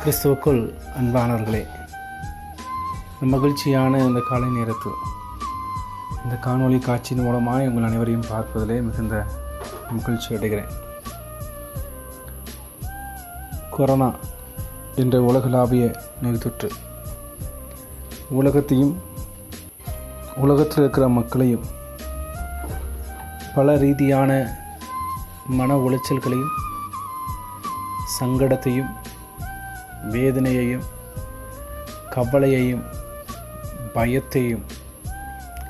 கிறிஸ்துவுக்குள் அன்பானவர்களே, மகிழ்ச்சியான இந்த காலை நேரத்தில் இந்த காணொளி காட்சியின் மூலமாக உங்கள் அனைவரையும் பார்ப்பதிலே மிகுந்த மகிழ்ச்சி அடைகிறேன். கொரோனா என்ற உலகளாவிய நோய் தொற்று உலகத்தையும் உலகத்தில் இருக்கிற மக்களையும் பல ரீதியான மன உளைச்சல்களையும் சங்கடத்தையும் வேதனையையும் கவலையையும் பயத்தையும்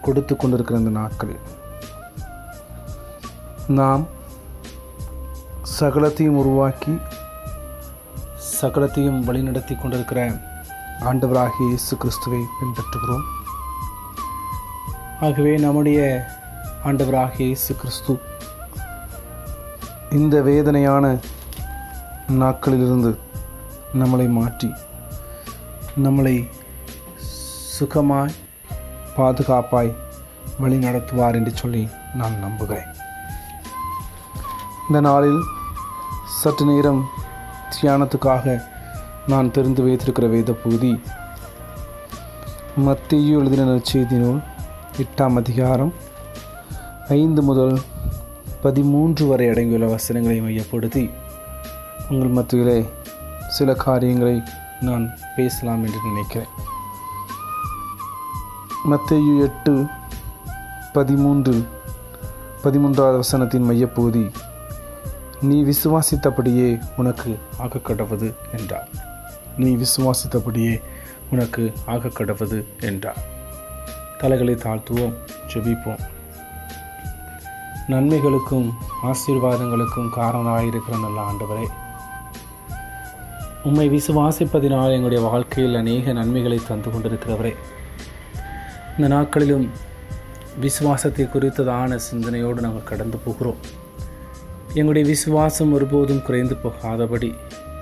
கொடுத்து கொண்டிருக்கிற இந்த நாட்களில் நாம் சகலத்தையும் உருவாக்கி சகலத்தையும் வழிநடத்தி கொண்டிருக்கிற ஆண்டவராகிய இயேசு கிறிஸ்துவை பின்பற்றுகிறோம். ஆகவே நம்முடைய ஆண்டவராகிய இயேசு கிறிஸ்து இந்த வேதனையான நாட்களிலிருந்து நம்மளை மாற்றி நம்மளை சுகமாய் பாதுகாப்பாய் வழி நடத்துவார் என்று சொல்லி நான் நம்புகிறேன். இந்த நாளில் சற்று நேரம் தியானத்துக்காக நான் தெரிந்து வைத்திருக்கிற வேத பகுதி மத்தேயு எழுதின நற்செய்தி நூல் 8ஆம் அதிகாரம் 5 முதல் 13 வரை அடங்கியுள்ள வசனங்களை மையப்படுத்தி உங்கள் மத்தியிலே சில காரியங்களை நான் பேசலாம் என்று நினைக்கிறேன். மத்தேயு 8:13 வசனத்தின் மையப்பகுதி, நீ விசுவாசித்தபடியே உனக்கு ஆகக்கடவது என்றார். நீ விசுவாசித்தபடியே உனக்கு ஆகக்கடவது என்றார். தலைகளை தாழ்த்துவோம், ஜெபிப்போம். நன்மைகளுக்கும் ஆசீர்வாதங்களுக்கும் காரணமாயிருக்கிற நல்ல ஆண்டவரே, உம்மை விசுவாசிப்பதினால் எங்களுடைய வாழ்க்கையில் அநேக நன்மைகளை தந்து கொண்டிருக்கிறவரே, இந்த நாட்களிலும் விசுவாசத்தை குறித்ததான சிந்தனையோடு நாங்கள் கடந்து போகிறோம். எங்களுடைய விசுவாசம் ஒருபோதும் குறைந்து போகாதபடி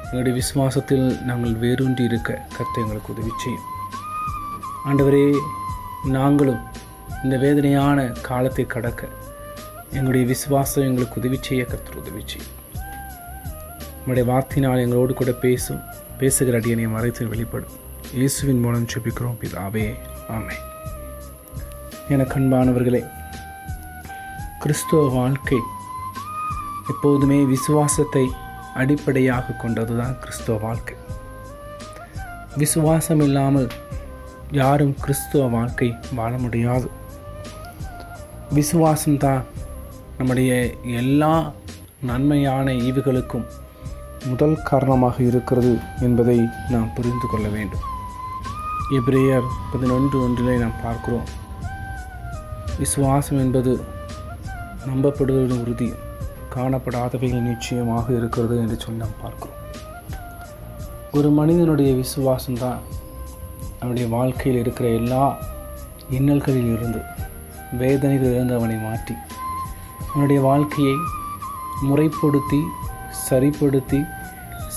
எங்களுடைய விசுவாசத்தில் நாங்கள் வேரூன்றி இருக்க கர்த்தர் எங்களுக்கு உதவி செய்யும். ஆண்டவரே, நாங்களும் இந்த வேதனையான காலத்தை கடக்க எங்களுடைய விசுவாசம் எங்களுக்கு உதவி செய்ய கர்த்தர் உதவி செய்யும். நம்முடைய வார்த்தையினால் எங்களோடு கூட பேசுகிற அடியனை மறைத்து வெளிப்படும். இயேசுவின் மூலம் ஜெபிக்கிறோம் பிதாவே, ஆமென். எனக்கு அன்பானவர்களே, கிறிஸ்துவ வாழ்க்கை எப்போதுமே விசுவாசத்தை அடிப்படையாக கொண்டதுதான் கிறிஸ்துவ வாழ்க்கை. விசுவாசம் இல்லாமல் யாரும் கிறிஸ்துவ வாழ்க்கை வாழ முடியாது. விசுவாசம்தான் நம்முடைய எல்லா நன்மையான ஈவுகளுக்கும் முதல் காரணமாக இருக்கிறது என்பதை நாம் புரிந்து கொள்ள வேண்டும். எபிரேயர் 11:1 நாம் பார்க்கிறோம், விசுவாசம் என்பது நம்பப்படுவது உறுதி, காணப்படாதவைகள் நிச்சயமாக இருக்கிறது என்று சொல்லி நாம் பார்க்கிறோம். ஒரு மனிதனுடைய விசுவாசம்தான் அவனுடைய வாழ்க்கையில் இருக்கிற எல்லா இன்னல்களில் இருந்து வேதனைகளிலிருந்து அவனை மாற்றி அவனுடைய வாழ்க்கையை முறைப்படுத்தி சரிப்படுத்தி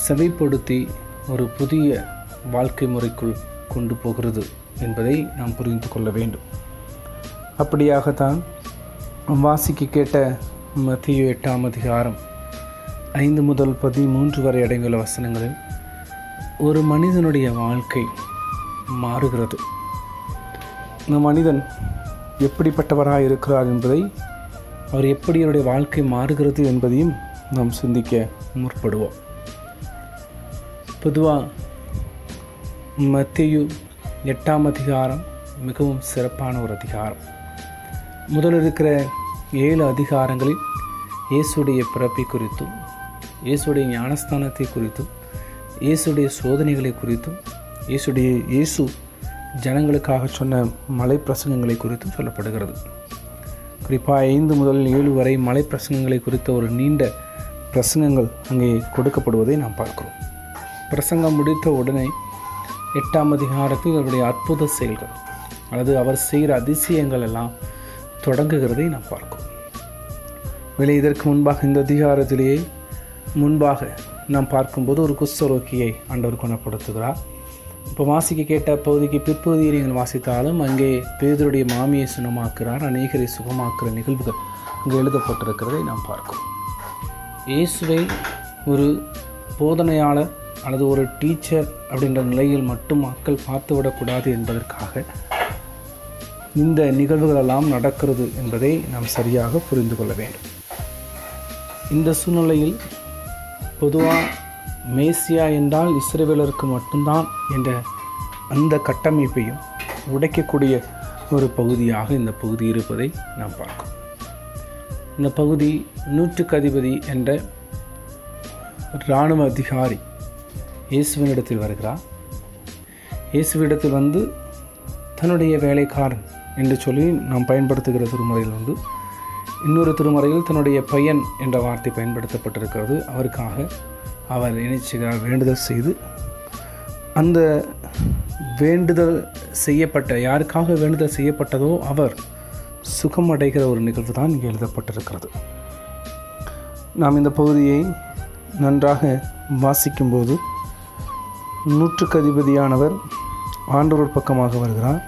செவைப்படுத்தி ஒரு புதிய வாழ்க்கை முறைக்குள் கொண்டு போகிறது என்பதை நாம் புரிந்து கொள்ள வேண்டும். அப்படியாகத்தான் வாசிக்க கேட்ட மத்தேயு 8ஆம் அதிகாரம் 5 முதல் 13 வரை அடங்கியுள்ள வசனங்களில் ஒரு மனிதனுடைய வாழ்க்கை மாறுகிறது. இந்த மனிதன் எப்படிப்பட்டவராக இருக்கிறார் என்பதை, அவர் எப்படி அவருடைய வாழ்க்கை மாறுகிறது என்பதையும் நாம் சிந்திக்க முற்படுவோம். பொதுவாக மத்தேயு 8ஆம் அதிகாரம் மிகவும் சிறப்பான ஒரு அதிகாரம். முதல் இருக்கிற 7 அதிகாரங்களில் இயேசுடைய பிறப்பை குறித்தும், இயேசுடைய ஞானஸ்தானத்தை குறித்தும், இயேசுடைய சோதனைகளை குறித்தும், இயேசு ஜனங்களுக்காக சொன்ன மலை பிரசங்கங்களை குறித்தும் சொல்லப்படுகிறது. குறிப்பாக 5 முதல் 7 வரை மலை பிரசங்கங்களை குறித்த ஒரு நீண்ட பிரசங்கங்கள் அங்கே கொடுக்கப்படுவதை நாம் பார்க்கிறோம். பிரசங்கம் முடித்த உடனே 8ஆம் அதிகாரத்தில் அவருடைய அற்புத செயல்கள் அல்லது அவர் செய்கிற அதிசயங்கள் எல்லாம் தொடங்குகிறதை நாம் பார்க்கிறோம். இதற்கு முன்பாக இந்த அதிகாரத்திலேயே முன்பாக நாம் பார்க்கும்போது ஒரு குஷ்டரோகியை ஆண்டவர் குணப்படுத்துகிறார். இப்போ வாசிக்க கேட்ட பகுதிக்கு பிற்பகுதியை நீங்கள் வாசித்தாலும் அங்கே பேதுருடைய மாமியை சுகமாக்குறார், அநேகரை சுகமாக்குற நிகழ்வுகள் அங்கே எழுதப்பட்டிருக்கிறதை நாம் பார்க்கிறோம். இயேசுவை ஒரு போதனையாளர் அல்லது ஒரு டீச்சர் அப்படின்ற நிலையில் மட்டும் மக்கள் பார்த்துவிடக்கூடாது என்பதற்காக இந்த நிகழ்வுகளெல்லாம் நடக்கிறது என்பதை நாம் சரியாக புரிந்து கொள்ள வேண்டும். இந்த சூழ்நிலையில் பொதுவாக மேசியா என்றால் இஸ்ரவேலருக்கு மட்டும்தான் என்ற அந்த கட்டமைப்பையும் உடைக்கக்கூடிய ஒரு பகுதியாக இந்த பகுதி இருப்பதை நாம் பார்க்கிறோம். இந்த பகுதி 100க்கு அதிபதி என்ற இராணுவ அதிகாரி இயேசுவினிடத்தில் வருகிறார். இயேசுவிடத்தில் வந்து தன்னுடைய வேலைக்காரன் என்று சொல்லி நாம் பயன்படுத்துகிற திருமுறையில் வந்து, இன்னொரு திருமுறையில் தன்னுடைய பையன் என்ற வார்த்தை பயன்படுத்தப்பட்டிருக்கிறது. அவருக்காக அவர் நினைச்சுகிறார், வேண்டுதல் செய்து அந்த வேண்டுதல் செய்யப்பட்ட யாருக்காக வேண்டுதல் செய்யப்பட்டதோ அவர் சுகம் அடைகிற ஒரு நிகழ்வு தான் இங்கே எழுதப்பட்டிருக்கிறது. நாம் இந்த பகுதியை நன்றாக வாசிக்கும்போது 100க்கு அதிபதியானவர் ஆண்டவர் பக்கமாக வருகிறார்.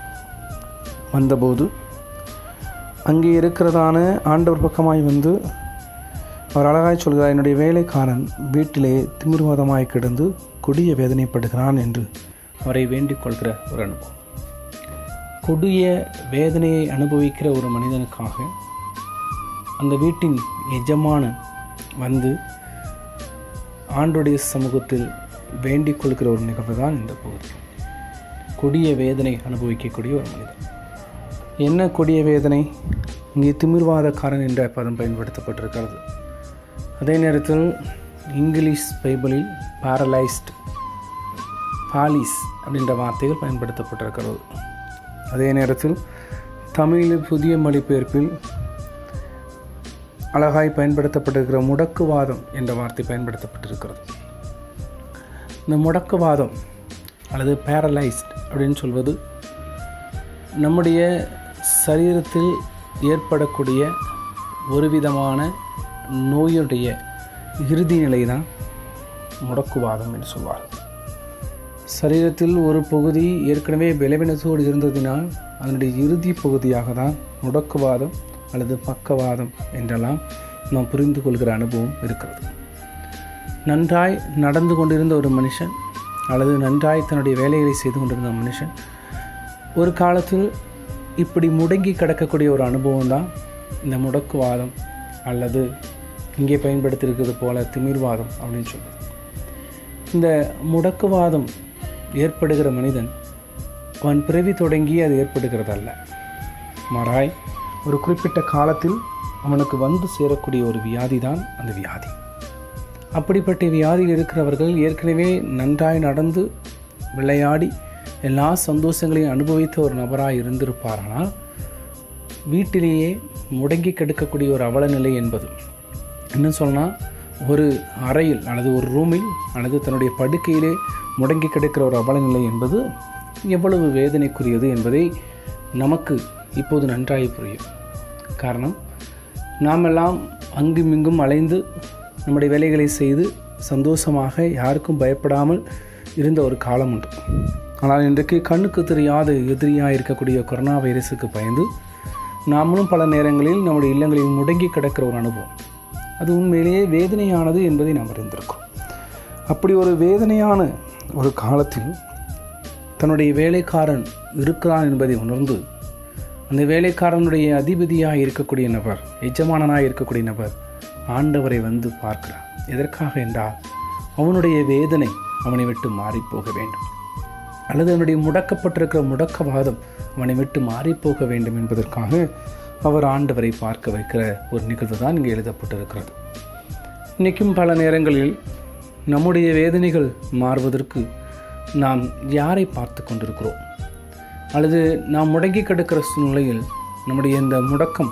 வந்தபோது அங்கே இருக்கிறதான ஆண்டவர் பக்கமாய் வந்து அவர் அழகாய் சொல்கிறார், என்னுடைய வேலைக்காரன் வீட்டிலே திமிர்வாதமாய் கிடந்து கொடிய வேதனைப்படுகிறான் என்று அவரை வேண்டிக் கொள்கிற ஒரு அனுபவம். கொடிய வேதனையை அனுபவிக்கிற ஒரு மனிதனுக்காக அந்த வீட்டின் எஜமானன் வந்து ஆண்டோடைய சமூகத்தில் வேண்டிக் கொள்கிற ஒரு நிகழ்வு தான் இந்த பகுதி. கொடிய வேதனை அனுபவிக்கக்கூடிய ஒரு மனிதன். என்ன கொடிய வேதனை? இங்கே திமிர்வாதக்காரன் என்ற பதம் பயன்படுத்தப்பட்டிருக்கிறது. அதே நேரத்தில் இங்கிலீஷ் பைபிளில் பாரலைஸ்ட், பாலிஸ் அப்படின்ற வார்த்தைகள் பயன்படுத்தப்பட்டிருக்கிறது. அதே நேரத்தில் தமிழில் புதிய மொழிபெயர்ப்பில் அழகாய் பயன்படுத்தப்பட்டிருக்கிற முடக்குவாதம் என்ற வார்த்தை பயன்படுத்தப்பட்டிருக்கிறது. இந்த முடக்குவாதம் அல்லது பேரலைஸ்ட் அப்படின்னு சொல்வது நம்முடைய சரீரத்தில் ஏற்படக்கூடிய ஒரு விதமான நோயுடைய இறுதி நிலை தான் முடக்குவாதம் என்று சொல்வார். சரீரத்தில் ஒரு பகுதி ஏற்கனவே பலவீனத்தோடு இருந்ததினால் அதனுடைய இறுதி பகுதியாக தான் முடக்குவாதம் அல்லது பக்கவாதம் என்றெல்லாம் நாம் புரிந்து கொள்கிற அனுபவம் இருக்கிறது. நன்றாய் நடந்து கொண்டிருந்த ஒரு மனுஷன் அல்லது நன்றாய் தன்னுடைய வேலைகளை செய்து கொண்டிருந்த மனுஷன் ஒரு காலத்தில் இப்படி முடங்கி கிடக்கக்கூடிய ஒரு அனுபவம் தான் இந்த முடக்குவாதம் அல்லது இங்கே பயன்படுத்தியிருக்கிறது போல திமிர்வாதம் அப்படின்னு சொல்கிறது. இந்த முடக்குவாதம் ஏற்படுகிற மனிதன் அவன் பிறவி தொடங்கி அது ஏற்படுகிறதல்ல, மாறாய் ஒரு குறிப்பிட்ட காலத்தில் அவனுக்கு வந்து சேரக்கூடிய ஒரு வியாதி தான் அந்த வியாதி. அப்படிப்பட்ட வியாதியில் இருக்கிறவர்கள் ஏற்கனவே நன்றாய் நடந்து விளையாடி எல்லா சந்தோஷங்களையும் அனுபவித்த ஒரு நபராக இருந்திருப்பாரானால் வீட்டிலேயே முடங்கி கெடுக்கக்கூடிய ஒரு அவலநிலை என்பது என்ன சொன்னால், ஒரு அறையில் அல்லது ஒரு ரூமில் அல்லது தன்னுடைய படுக்கையிலே முடங்கி கிடக்கிற ஒரு அவலநிலை என்பது எவ்வளவு வேதனைக்குரியது என்பதை நமக்கு இப்போது நன்றாய் புரியும். காரணம், நாமெல்லாம் அங்குமிங்கும் அலைந்து நம்முடைய வேலைகளை செய்து சந்தோஷமாக யாருக்கும் பயப்படாமல் இருந்த ஒரு காலம் உண்டு. ஆனால் இன்றைக்கு கண்ணுக்கு தெரியாத எதிரியாக இருக்கக்கூடிய கொரோனா வைரஸுக்கு பயந்து நாமளும் பல நேரங்களில் நம்முடைய இல்லங்களில் முடங்கி கிடக்கிற ஒரு அனுபவம், அது உண்மையிலேயே வேதனையானது என்பதை நாம் அறிந்திருக்கிறோம். அப்படி ஒரு வேதனையான ஒரு காலத்தில் தன்னுடைய வேலைக்காரன் இருக்கிறான் என்பதை உணர்ந்து அந்த வேலைக்காரனுடைய அதிபதியாக இருக்கக்கூடிய நபர், எஜமானனாக இருக்கக்கூடிய நபர் ஆண்டவரை வந்து பார்க்கிறார். எதற்காக என்றால் அவனுடைய வேதனை அவனை விட்டு மாறிப்போக வேண்டும், அல்லது அவனுடைய முடக்கப்பட்டிருக்கிற முடக்கவாதம் அவனை விட்டு மாறிப்போக வேண்டும் என்பதற்காக அவர் ஆண்டவரை பார்க்க வைக்கிற ஒரு நிகழ்வு தான் இங்கே எழுதப்பட்டிருக்கிறது. இன்றைக்கும் பல நேரங்களில் நம்முடைய வேதனைகள் மாறுவதற்கு நாம் யாரை பார்த்து கொண்டிருக்கிறோம், அல்லது நாம் முடங்கி கிடக்கிற சூழ்நிலையில் நம்முடைய இந்த முடக்கம்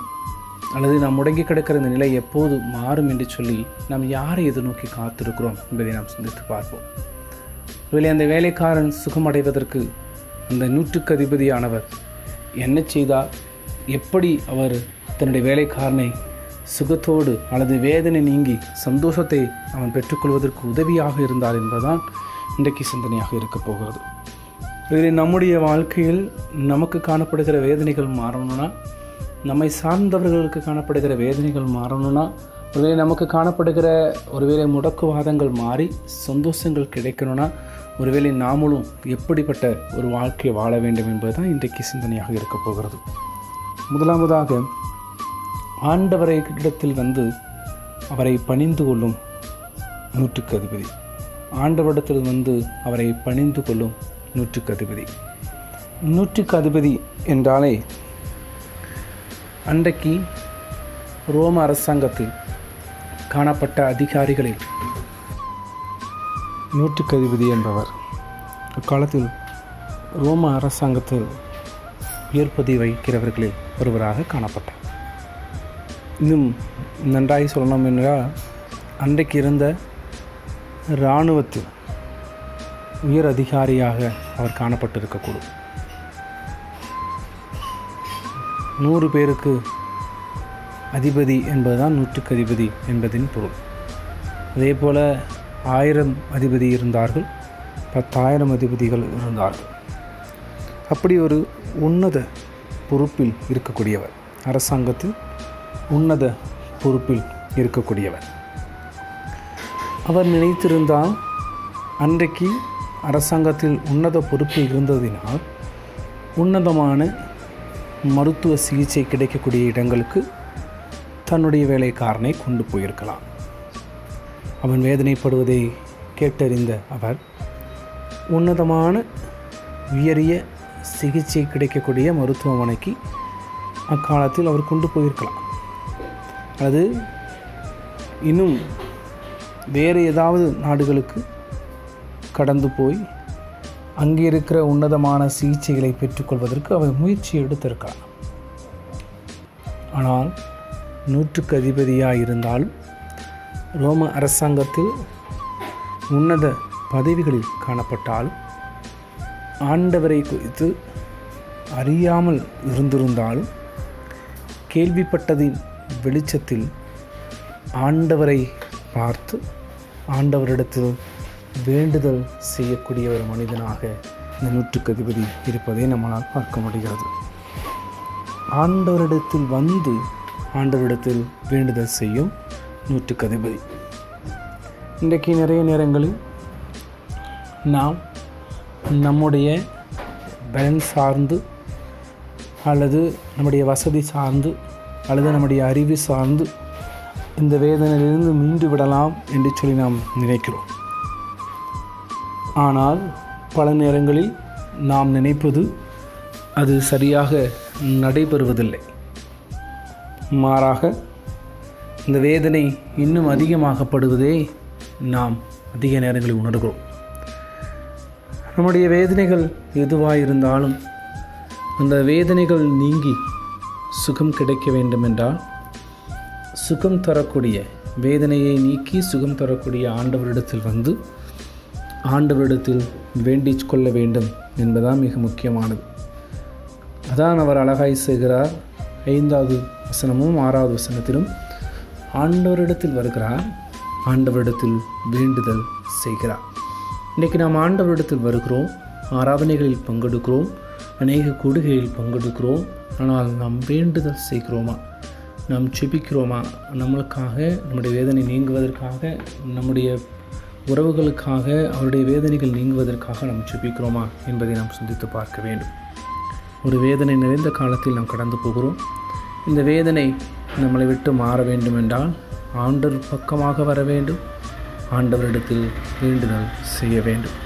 அல்லது நாம் முடங்கி கிடக்கிற இந்த நிலை எப்போது மாறும் என்று சொல்லி நாம் யாரை எதிர்நோக்கி காத்திருக்கிறோம் என்பதை நாம் சிந்தித்து பார்ப்போம். ஒருவேளை அந்த வேலைக்காரன் சுகமடைவதற்கு அந்த 100க்கு அதிபதியானவர் என்ன செய்தார், எப்படி அவர் தன்னுடைய வேலைக்காரனை சுகத்தோடு அல்லது வேதனை நீங்கி சந்தோஷத்தை அவன் பெற்றுக்கொள்வதற்கு உதவியாக இருந்தார் என்பதுதான் இன்றைக்கு சிந்தனையாக இருக்கப் போகிறது. இதில் நம்முடைய வாழ்க்கையில் நமக்கு காணப்படுகிற வேதனைகள் மாறணும்னா, நம்மை சார்ந்தவர்களுக்கு காணப்படுகிற வேதனைகள் மாறணும்னா ஒருவேளை நமக்கு காணப்படுகிற ஒருவேளை முடக்குவாதங்கள் மாறி சந்தோஷங்கள் கிடைக்கணும்னா ஒருவேளை நாமளும் எப்படிப்பட்ட ஒரு வாழ்க்கையை வாழ வேண்டும் என்பதுதான் இன்றைக்கு சிந்தனையாக இருக்க போகிறது. முதலாவதாக ஆண்டவரை இடத்தில் வந்து அவரை பணிந்து கொள்ளும் நூற்றுக்கு அதிபதி. ஆண்டவரிடத்தில் வந்து அவரை பணிந்து கொள்ளும் நூற்றுக்கு அதிபதி. நூற்றுக்கு அதிபதி என்றாலே அன்றைக்கு ரோம அரசாங்கத்தில் காணப்பட்ட அதிகாரிகளில் நூற்றுக்கு அதிபதி என்பவர் அக்காலத்தில் ரோம அரசாங்கத்தில் உயர்பதி வகிக்கிறவர்களில் ஒருவராக காணப்பட்டார். இன்னும் நன்றாய் சொல்லணும் என்றால் அன்றைக்கு இருந்த இராணுவத்தில் உயர் அதிகாரியாக அவர் காணப்பட்டிருக்கக்கூடும். 100 பேருக்கு அதிபதி என்பதுதான் நூற்றுக்கு அதிபதி என்பதின் பொருள். அதே போல் 1000 அதிபதி இருந்தார்கள், 10,000 அதிபதிகள் இருந்தார்கள். அப்படி ஒரு உன்னத பொறுப்பில் இருக்கக்கூடியவர், அரசாங்கத்தில் உன்னத பொறுப்பில் இருக்கக்கூடியவர். அவர் நினைத்திருந்தால் அன்றைக்கு அரசாங்கத்தில் உன்னத பொறுப்பில் இருந்ததினால் உன்னதமான மருத்துவ சிகிச்சை கிடைக்கக்கூடிய இடங்களுக்கு தன்னுடைய வேலைக்காரனை கொண்டு போயிருக்கலாம். அவன் வேதனைப்படுவதை கேட்டறிந்த அவர் உன்னதமான உயரிய சிகிச்சை கிடைக்கக்கூடிய மருத்துவமனைக்கு அக்காலத்தில் அவர் கொண்டு போயிருக்கலாம். அது இன்னும் வேறு ஏதாவது நாடுகளுக்கு கடந்து போய் அங்கே இருக்கிற உன்னதமான சிகிச்சைகளை பெற்றுக்கொள்வதற்கு அவர் முயற்சி எடுத்திருக்கலாம். ஆனால் நூற்றுக்கு அதிபதியாக இருந்தாலும் ரோம அரசாங்கத்தில் உன்னத பதவிகளில் காணப்பட்டாலும் ஆண்டவரை குறித்து அறியாமல் இருந்திருந்தாலும் கேள்விப்பட்டதின் வெளிச்சத்தில் ஆண்டவரை பார்த்து ஆண்டவரிடத்தில் வேண்டுதல் செய்யக்கூடிய ஒரு மனிதனாக இந்த நூற்றுக்கு அதிபதி இருப்பதை நம்மளால் பார்க்க முடிகிறது. ஆண்டவரிடத்தில் வந்து ஆண்டவரிடத்தில் வேண்டுதல் செய்யும் நூற்றுக்கு அதிபதி. இன்றைக்கு நிறைய நேரங்களில் நாம் நம்முடைய பலன் சார்ந்து அல்லது நம்முடைய வசதி சார்ந்து அல்லது நம்முடைய அறிவு சார்ந்து இந்த வேதனையிலிருந்து மீண்டு விடலாம் என்று சொல்லி நாம் நினைக்கிறோம். ஆனால் பல நேரங்களில் நாம் நினைப்பது அது சரியாக நடைபெறுவதில்லை. மாறாக இந்த வேதனை இன்னும் அதிகமாகப்படுவதே நாம் அதிக நேரங்களில் உணர்கிறோம். நம்முடைய வேதனைகள் எதுவாக இருந்தாலும் அந்த வேதனைகள் நீங்கி சுகம் கிடைக்க வேண்டுமென்றால் சுகம் தரக்கூடிய வேதனையை நீக்கி சுகம் தரக்கூடிய ஆண்டவரிடத்தில் வந்து ஆண்டவரிடத்தில் வேண்டிக் கொள்ள வேண்டும் என்பதுதான் மிக முக்கியமானது. அதான் அவர் அழகாய் செய்கிறார். 5வது வசனமும் 6வது வசனத்திலும் ஆண்டவரிடத்தில் வருகிறார், ஆண்டவரிடத்தில் வேண்டுதல் செய்கிறார். இன்றைக்கி நாம் ஆண்டவரிடத்தில் வருகிறோம், ஆராதனைகளில் பங்கெடுக்கிறோம், அநேக கூடுகையில் பங்கெடுக்கிறோம். ஆனால் நாம் வேண்டுதல் செய்கிறோமா? நாம் செபிக்கிறோமா? நம்மளுக்காக, நம்முடைய வேதனை நீங்குவதற்காக, நம்முடைய உறவுகளுக்காக, அவருடைய வேதனைகள் நீங்குவதற்காக நாம் செபிக்கிறோமா என்பதை நாம் சிந்தித்து பார்க்க வேண்டும். ஒரு வேதனை நிறைந்த காலத்தில் நாம் கடந்து போகிறோம். இந்த வேதனை நம்மளை விட்டு மாற வேண்டும் என்றால் ஆண்டவர் பக்கமாக வர வேண்டும், ஆண்டவரிடத்தில் வேண்டுதல் செய்ய வேண்டும்.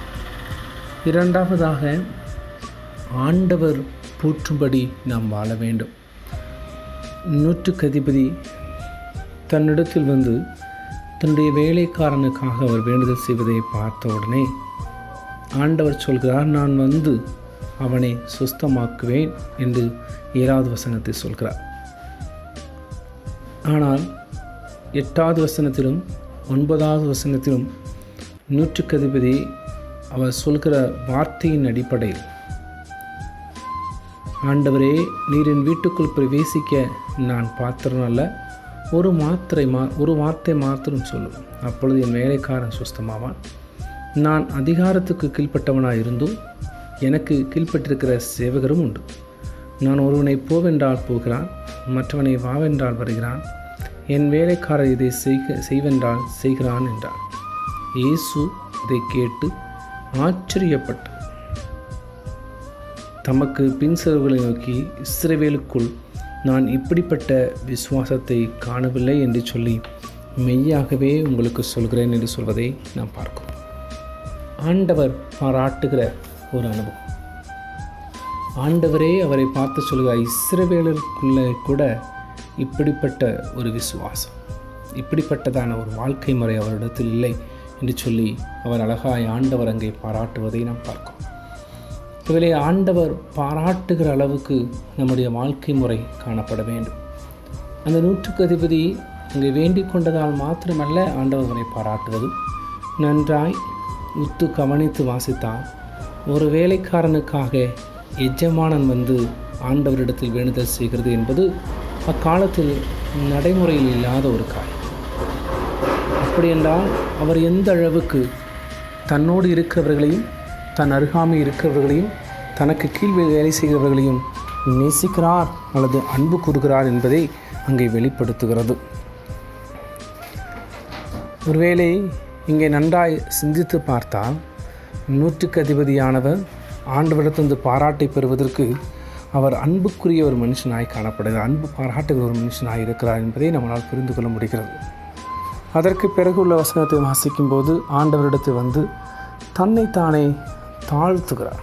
இரண்டாவதாக ஆண்டவர் போற்றும்படி நாம் வாழ வேண்டும். நூற்றுக்கு அதிபதி தன்னிடத்தில் வந்து தன்னுடைய வேலைக்காரனுக்காக அவர் வேண்டுதல் செய்வதை பார்த்த உடனே ஆண்டவர் சொல்கிறார், நான் வந்து அவனை சுஸ்தமாக்குவேன் என்று 7வது வசனத்தை சொல்கிறார். ஆனால் 8வது வசனத்திலும் 9வது வசனத்திலும் நூற்றுக்கு அதிபதி அவர் சொல்கிற வார்த்தையின் அடிப்படையில், ஆண்டவரே, நீர் என் வீட்டுக்குள் பிரவேசிக்க நான் பாத்திரம் அல்ல, ஒரு வார்த்தை மாத்திரம் சொல்லும், அப்பொழுது என் வேலைக்காரன் சுஸ்தமாவான். நான் அதிகாரத்துக்கு கீழ்ப்பட்டவனாக இருந்தும் எனக்கு கீழ்ப்பட்டிருக்கிற சேவகரும் உண்டு. நான் ஒருவனை போவென்றால் போகிறான், மற்றவனை வாவென்றால் வருகிறான். என் வேலைக்காரர் இதை செய்வென்றால் செய்கிறான் என்றார். இயேசு இதை கேட்டு ஆச்சரியப்பட்டு தமக்கு பின்செல்வர்களை நோக்கி, இஸ்ரவேலுக்குள் நான் இப்படிப்பட்ட விசுவாசத்தை காணவில்லை என்று சொல்லி மெய்யாகவே உங்களுக்கு சொல்கிறேன் என்று சொல்வதை நாம் பார்க்கிறோம். ஆண்டவர் பாராட்டுகிற ஒரு அனுபவம். ஆண்டவரே அவரை பார்த்து சொல்கிறார், இஸ்ரவேலுக்குள்ளே கூட இப்படிப்பட்ட ஒரு விசுவாசம், இப்படிப்பட்டதான ஒரு வாழ்க்கை முறை அவரிடத்தில் இல்லை என்று சொல்லி அவர் அழகாய் ஆண்டவர் அங்கே பாராட்டுவதை நாம் பார்க்கிறோம். இவரை ஆண்டவர் பாராட்டுகிற அளவுக்கு நம்முடைய வாழ்க்கை முறை காணப்பட வேண்டும். அந்த 100க்கு அதிபதி அங்கே வேண்டிக் கொண்டதால் மாத்திரமல்ல ஆண்டவர் அவரை பாராட்டுவது. நன்றாய் உத்து கவனித்து வாசித்தால் ஒரு வேலைக்காரனுக்காக எஜமானன் வந்து ஆண்டவரிடத்தில் வேண்டுதல் செய்கிறது என்பது அக்காலத்தில் நடைமுறையில் இல்லாத ஒரு காரியம். அப்படியென்றால் அவர் எந்த அளவுக்கு தன்னோடு இருக்கிறவர்களையும் தன் அருகாமை இருக்கிறவர்களையும் தனக்கு கீழ் வேலை செய்கிறவர்களையும் நேசிக்கிறார் அல்லது அன்பு கூறுகிறார் என்பதை அங்கே வெளிப்படுத்துகிறது. ஒருவேளை இங்கே நன்றாய் சிந்தித்து பார்த்தால் 100க்கு அதிபதியானவர் ஆண்டவரிடத்திலிருந்து பாராட்டை பெறுவதற்கு அவர் அன்புக்குரிய ஒரு மனுஷனாய் காணப்படுகிறார், அன்பு பாராட்டுகிற ஒரு மனுஷனாய் இருக்கிறார் என்பதை நம்மளால் புரிந்து கொள்ள முடிகிறது. அதற்கு பிறகு உள்ள வசனத்தை வாசிக்கும்போது ஆண்டவரிடத்தில் வந்து தன்னைத்தானே தாழ்த்துகிறார்.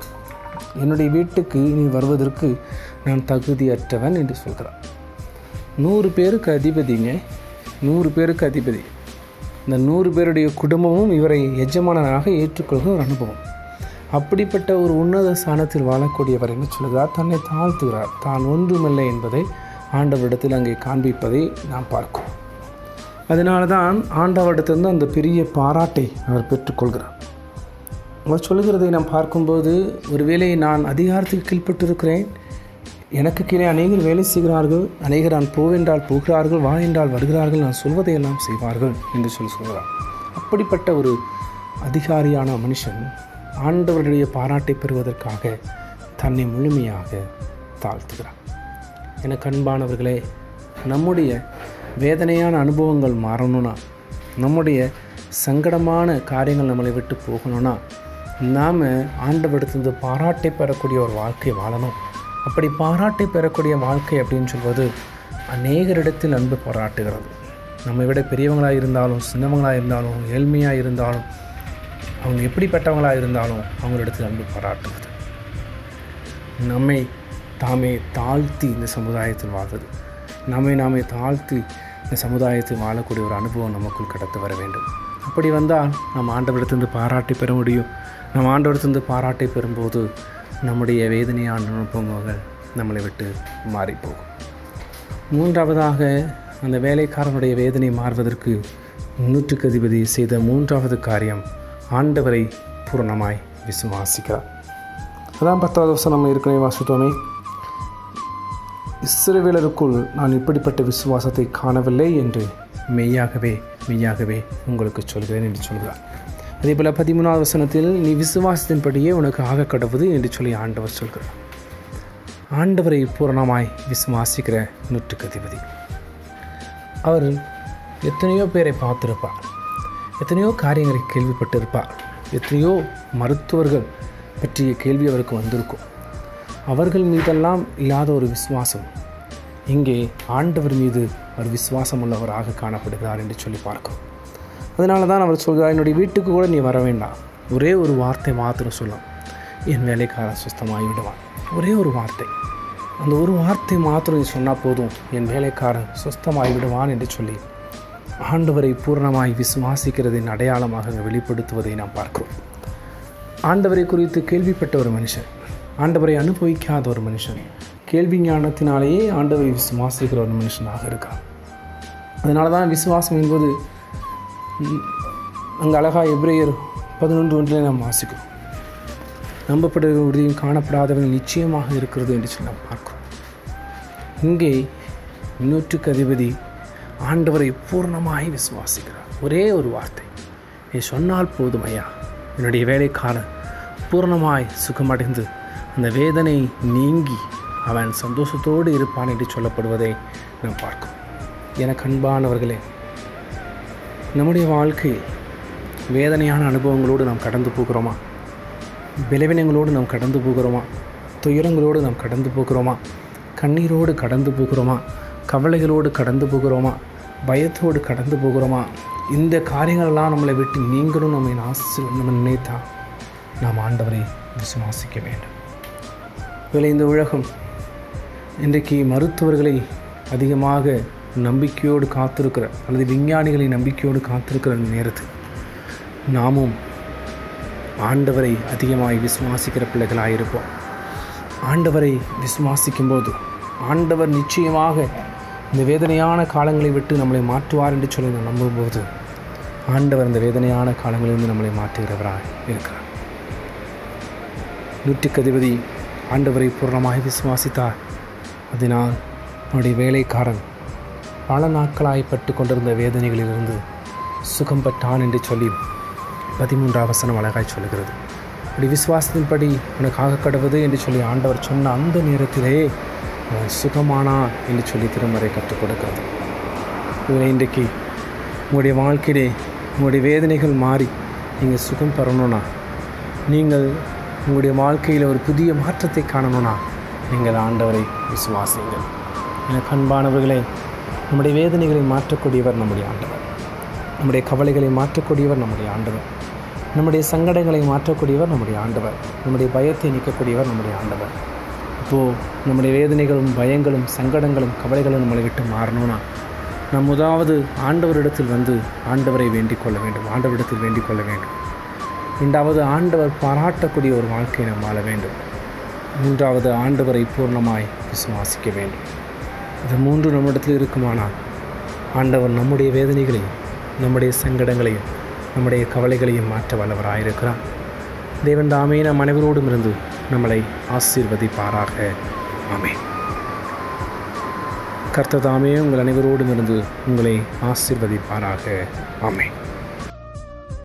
என்னுடைய வீட்டுக்கு நீ வருவதற்கு நான் தகுதியற்றவன் என்று சொல்கிறார். 100 பேருக்கு அதிபதிங்க, 100 பேருக்கு அதிபதி. இந்த 100 பேருடைய குடும்பமும் இவரை எஜமானனாக ஏற்றுக்கொள்கிற ஒரு அனுபவம். அப்படிப்பட்ட ஒரு உன்னத ஸ்தானத்தில் வாழக்கூடியவர் என்ன சொல்கிறார்? தன்னை தாழ்த்துகிறார். தான் ஒன்றுமில்லை என்பதை ஆண்டவரிடத்தில் அங்கே காண்பிப்பதை நாம் பார்க்கிறோம். அதனால தான் ஆண்டவரிடத்திலிருந்து அந்த பெரிய பாராட்டை அவர் பெற்றுக்கொள்கிறார். அவர் சொல்லுகிறதை நாம் பார்க்கும்போது, ஒருவேளை நான் அதிகாரத்துக்கு கீழ்பட்டிருக்கிறேன், எனக்கு கீழே அநேகர் வேலை செய்கிறார்கள், அநேகர் நான் போவென்றால் போகிறார்கள், வா என்றால் வருகிறார்கள், நான் சொல்வதையெல்லாம் செய்வார்கள் என்று சொல்கிறார். அப்படிப்பட்ட ஒரு அதிகாரியான மனுஷன் ஆண்டவருடைய பாராட்டை பெறுவதற்காக தன்னை முழுமையாக தாழ்த்துகிறார். எனக்கு அன்பானவர்களே, நம்முடைய வேதனையான அனுபவங்கள் மாறணும்னா, நம்முடைய சங்கடமான காரியங்கள் நம்மளை விட்டு போகணும்னா, நாம் ஆண்டவரிடத்திலிருந்து பாராட்டை பெறக்கூடிய ஒரு வாழ்க்கை வாழணும். அப்படி பாராட்டை பெறக்கூடிய வாழ்க்கை அப்படின்னு சொல்வது அநேகரிடத்தில் அன்பு பாராட்டுகிறது. நம்மை விட பெரியவங்களாக இருந்தாலும், சின்னவங்களாக இருந்தாலும், ஏழ்மையாக இருந்தாலும், அவங்க எப்படிப்பட்டவங்களாக இருந்தாலும் அவங்களிடத்தில் அன்பு பாராட்டுவது. நம்மை தாமே தாழ்த்தி இந்த சமுதாயத்தில் வாழ்வது, நாமே தாழ்த்தி இந்த சமுதாயத்தில் வாழக்கூடிய ஒரு அனுபவம் நமக்குள் கடந்து வர வேண்டும். அப்படி வந்தால் நாம் ஆண்டவரிடத்திலிருந்து பாராட்டை பெற முடியும். நாம் ஆண்டவரிடத்திலிருந்து பாராட்டை பெறும்போது நம்முடைய வேதனையான அனுபவங்கள் நம்மளை விட்டு மாறிப்போகும். 3வதாக அந்த வேலைக்காரனுடைய வேதனை மாறுவதற்கு 100க்கு அதிபதி செய்த 3வது காரியம், ஆண்டவரை பூரணமாய் விசுவாசிக்கிறார். அதான் 10வது வசனம் நம்ம ஏற்கனவே வாசித்தோமே, இஸ்ரவேலருக்குள் நான் இப்படிப்பட்ட விசுவாசத்தை காணவில்லை என்று மெய்யாகவே உங்களுக்கு சொல்கிறேன் என்று சொல்கிறார். அதே போல் 13வது வசனத்தில், நீ விசுவாசத்தின்படியே உனக்கு ஆக கடவுது என்று சொல்லி ஆண்டவர் சொல்கிறார். ஆண்டவரை பூரணமாய் விசுவாசிக்கிற 100க்கு அதிபதி அவர் எத்தனையோ பேரை பார்த்திருப்பார், எத்தனையோ காரியங்களை கேள்விப்பட்டிருப்பார், எத்தனையோ மருத்துவர்கள் பற்றிய கேள்வி அவருக்கு வந்திருக்கும். அவர்கள் மீதெல்லாம் இல்லாத ஒரு விசுவாசம் இங்கே ஆண்டவர் மீது ஒரு விசுவாசம் உள்ளவராக காணப்படுகிறார் என்று சொல்லி பார்க்கிறோம். அதனால தான் அவர் சொல்கிறார், என்னுடைய வீட்டுக்கு கூட நீ வர வேண்டாம், ஒரே ஒரு வார்த்தை மாத்திரம் சொல்லும், என் வேலைக்காரன் சுத்தமாகி விடுவான். ஒரே ஒரு வார்த்தை, அந்த ஒரு வார்த்தை மாத்திரம் நீ சொன்னால் போதும், என் வேலைக்காரன் சுத்தமாகி விடுவான் என்று சொல்லி ஆண்டவரை பூரணமாய் விசுவாசிக்கிறதின் அடையாளமாக வெளிப்படுத்துவதை நாம் பார்க்கிறோம். ஆண்டவரை குறித்து கேள்விப்பட்ட ஒரு மனுஷன், ஆண்டவரை அனுபவிக்காத ஒரு மனுஷன், கேள்வி ஞானத்தினாலேயே ஆண்டவரை விசுவாசிக்கிற ஒரு மனுஷனாக இருக்கான். அதனால தான் விசுவாசம் என்பது அங்கே அழகாக எபிரேயர் 11:1 நாம் வாசிக்கிறோம். நம்பப்படுகிற உறுதியும் காணப்படாதவர்கள் நிச்சயமாக இருக்கிறது என்று சொல்லி நாம் பார்க்கிறோம். இங்கே 100க்கு அதிபதி ஆண்டவரை பூர்ணமாய் விசுவாசிக்கிறார். ஒரே ஒரு வார்த்தை, நீ சொன்னால் போதும் ஐயா, என்னுடைய வேலைக்காரன் பூர்ணமாய் சுகமடைந்து அந்த வேதனை நீங்கி அவன் சந்தோஷத்தோடு இருப்பான் என்று சொல்லப்படுவதை நாம் பார்க்கிறோம். எனக்கு அன்பானவர்களே, நம்முடைய வாழ்க்கையில் வேதனையான அனுபவங்களோடு நாம் கடந்து போகிறோமா? பலவீனங்களோடு நாம் கடந்து போகிறோமா? துயரங்களோடு நாம் கடந்து போகிறோமா? கண்ணீரோடு கடந்து போகிறோமா? கவலைகளோடு கடந்து போகிறோமா? பயத்தோடு கடந்து போகிறோமா? இந்த காரியங்களெல்லாம் நம்மளை விட்டு நீங்களும் நம்ம நினைத்தா நாம் ஆண்டவரை விசுவாசிக்க வேண்டும். இதில் இந்த உலகம் இன்றைக்கு மருத்துவர்களை அதிகமாக நம்பிக்கையோடு காத்திருக்கிற அல்லது விஞ்ஞானிகளை நம்பிக்கையோடு காத்திருக்கிற நேரத்தில் நாமும் ஆண்டவரை அதிகமாக விசுவாசிக்கிற பிள்ளைகளாக இருப்போம். ஆண்டவரை விசுவாசிக்கும்போது ஆண்டவர் நிச்சயமாக இந்த வேதனையான காலங்களை விட்டு நம்மளை மாற்றுவார் என்று சொல்லி நான் நம்பும்போது ஆண்டவர் இந்த வேதனையான காலங்களிலிருந்து நம்மளை மாற்றுகிறவராக இருக்கிறார். நூற்றுக்கு அதிபதி ஆண்டவரை பூர்ணமாக விசுவாசித்தார். அதனால் அவனுடைய வேலைக்காரன் பல நாட்களாய்ப்பட்டு கொண்டிருந்த வேதனைகளிலிருந்து சுகம் பெற்றான் என்று சொல்லி 13ஆம் வசனம் அழகாய் சொல்லுகிறது. அப்படி விசுவாசத்தின்படி உனக்காக கடவுது என்று சொல்லி ஆண்டவர் சொன்ன அந்த நேரத்திலே அவன் சுகமானா என்று சொல்லி திருமறை கற்றுக் கொடுக்கிறது. இதில் இன்றைக்கு உங்களுடைய வாழ்க்கையிலே உங்களுடைய வேதனைகள் மாறி நீங்கள் சுகம் பெறணும்னா, நீங்கள் உங்களுடைய வாழ்க்கையில் ஒரு புதிய மாற்றத்தை காணணும்னா நீங்கள் ஆண்டவரை விசுவாசிங்கள். எனக்கு அன்பானவர்களே, நம்முடைய வேதனைகளை மாற்றக்கூடியவர் நம்முடைய ஆண்டவர். நம்முடைய கவலைகளை மாற்றக்கூடியவர் நம்முடைய ஆண்டவர். நம்முடைய சங்கடங்களை மாற்றக்கூடியவர் நம்முடைய ஆண்டவர். நம்முடைய பயத்தை நீக்கக்கூடியவர் நம்முடைய ஆண்டவர். இப்போது நம்முடைய வேதனைகளும் பயங்களும் சங்கடங்களும் கவலைகளும் நம்மளை விட்டு மாறணும்னா நாம் முதலாவது ஆண்டவரிடத்தில் வந்து ஆண்டவரை வேண்டிக் கொள்ள வேண்டும். ஆண்டவரிடத்தில் வேண்டிக் கொள்ள வேண்டும். இரண்டாவது, ஆண்டவர் பாராட்டக்கூடிய ஒரு வாழ்க்கையை நாம் வாழ வேண்டும். மூன்றாவது, ஆண்டவரை பூர்ணமாய் விசுவாசிக்க வேண்டும். இது மூன்று நம்மிடத்தில் இருக்குமானால் ஆண்டவர் நம்முடைய வேதனைகளையும் நம்முடைய சங்கடங்களையும் நம்முடைய கவலைகளையும் மாற்ற வல்லவராயிருக்கிறார். தேவன் தாமே நம் அனைவரோடும் இருந்து நம்மளை ஆசீர்வதிப்பாராக. ஆமென். கர்த்தர் தாமே உங்கள் அனைவரோடும் இருந்து உங்களை ஆசீர்வதிப்பாராக. ஆமென்.